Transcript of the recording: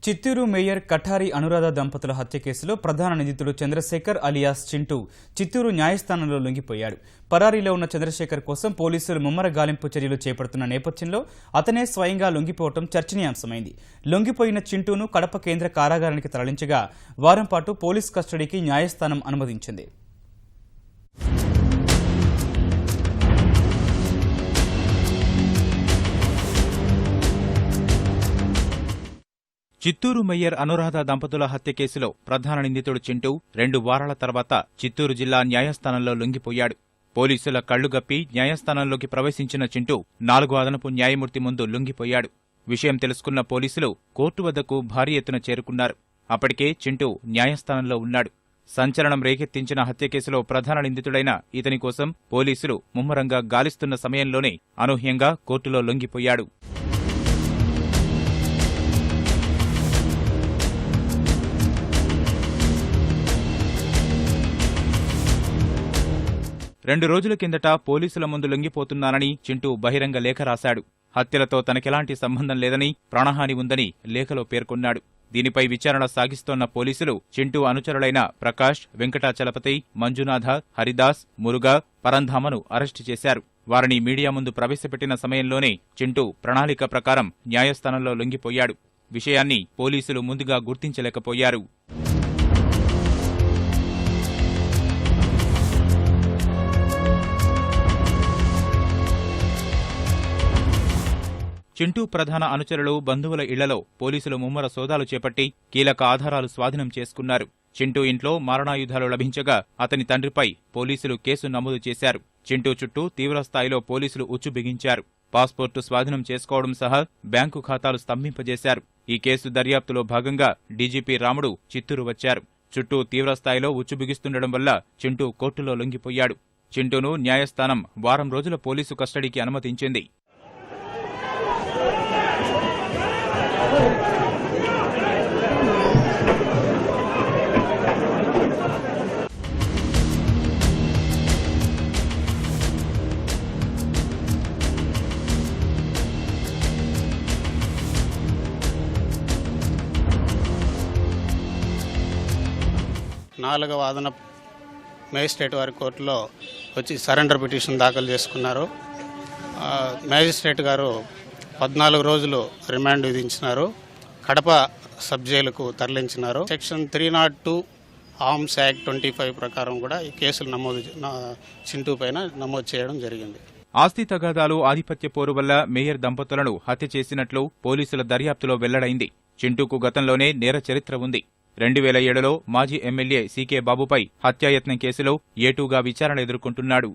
Chittoor mayor Kathari Anuradha దంపతుల హత్య కేసులో ప్రధాన నిందితుడు చంద్రశేఖర్ అలియాస్ చింటూ చిత్తూరు న్యాయస్థానంలో లొంగిపోయాడు. పరారీలో ఉన్న చంద్రశేఖర్ కోసం పోలీసులు ముమ్మర గాలింపు చర్యలు చేపడుతున్న నేపథ్యంలో అతనే స్వయంగా లొంగిపోవడం చర్చనీయాంశమైంది. లొంగిపోయిన చింటూను కడప కేంద్ర కారాగారానికి తరలించగా వారం పాటు పోలీస్ కస్టడీకి న్యాయస్థానం అనుమతించింది. చిత్తూరు మేయర్ అనురాధ దంపతుల హత్య కేసులో ప్రధాన నిందితుడు చింటూ 2 వారాల తర్వాత చిత్తూరు జిల్లా న్యాయస్థానంలో లొంగిపోయాడు. పోలీసుల కళ్లుగప్పి న్యాయస్థానంలోకి ప్రవేశించిన చింటూ 4వ అదనపు న్యాయమూర్తి ముందు లొంగిపోయాడు. విషయం తెలుసుకున్న పోలీసులు కోర్టు వద్దకు భారీ ఎత్తున చేరుకున్నారు. అప్పటికే చింటూ న్యాయస్థానంలో ఉన్నాడు. సంచలనం రేకెత్తించిన హత్య కేసులో ప్రధాన నిందితుడైన ఇతని కోసం పోలీసులు ముమ్మరంగా గాలిస్తున్న సమయంలోనే అనూహ్యంగా కోర్టులో లొంగిపోయాడు. రెండు రోజుల కిందట పోలీసుల ముందు లొంగిపోతున్నానని చింటూ బహిరంగ లేఖ రాశాడు. హత్యలతో తనకెలాంటి సంబంధం లేదని, ప్రాణహాని ఉందని లేఖలో పేర్కొన్నాడు. దీనిపై విచారణ సాగిస్తోన్న పోలీసులు చింటూ అనుచరులైన ప్రకాష్, వెంకటాచలపతి, మంజునాథ, హరిదాస్, మురుగా, పరంధామను అరెస్టు చేశారు. వారిని మీడియా ముందు ప్రవేశపెట్టిన సమయంలోనే చింటూ ప్రణాళిక ప్రకారం న్యాయస్థానంలో లొంగిపోయాడు. విషయాన్ని పోలీసులు ముందుగా గుర్తించలేకపోయారు. చింటూ ప్రధాన అనుచరులు, బంధువుల ఇళ్లలో పోలీసులు ముమ్మర సోదాలు చేపట్టి కీలక ఆధారాలు స్వాధీనం చేసుకున్నారు. చింటూ ఇంట్లో మారణాయుధాలు లభించగా అతని తండ్రిపై పోలీసులు కేసు నమోదు చేశారు. చింటూ చుట్టూ తీవ్రస్థాయిలో పోలీసులు ఉచ్చు బిగించారు. పాస్పోర్టు స్వాధీనం చేసుకోవడం సహా బ్యాంకు ఖాతాలు స్తంభింపజేశారు. ఈ కేసు దర్యాప్తులో భాగంగా డీజీపీ రాముడు చిత్తూరు వచ్చారు. చుట్టూ తీవ్రస్థాయిలో ఉచ్చు బిగిస్తుండడం వల్ల చింటూ కోర్టులో లొంగిపోయాడు. చింటూను న్యాయస్థానం వారం రోజుల పోలీసు కస్టడీకి అనుమతించింది. నాలుగవ అదనపు మేజిస్ట్రేట్ వారి కోర్టులో వచ్చి సరెండర్ పిటిషన్ దాఖలు చేసుకున్నారు. మేజిస్ట్రేట్ గారు 14 రోజులు రిమాండ్ విధించినారు. కడప సబ్ జైలుకు తరలించినారు. సెక్షన్ 302 ఆర్మ్స్ యాక్ట్ 25 ప్రకారం కూడా ఈ కేసులు చింటూ పైన నమోదు చేయడం జరిగింది. ఆస్తి తగాదాలు, ఆధిపత్య పోరు వల్ల మేయర్ దంపతులను హత్య చేసినట్లు పోలీసుల దర్యాప్తులో వెల్లడైంది. చింటూకు గతంలోనే నేర చరిత్ర ఉంది. 2007లో మాజీ ఎమ్మెల్యే సీకే బాబుపై హత్యాయత్నం కేసులో A2గా విచారణ ఎదుర్కొంటున్నాడు.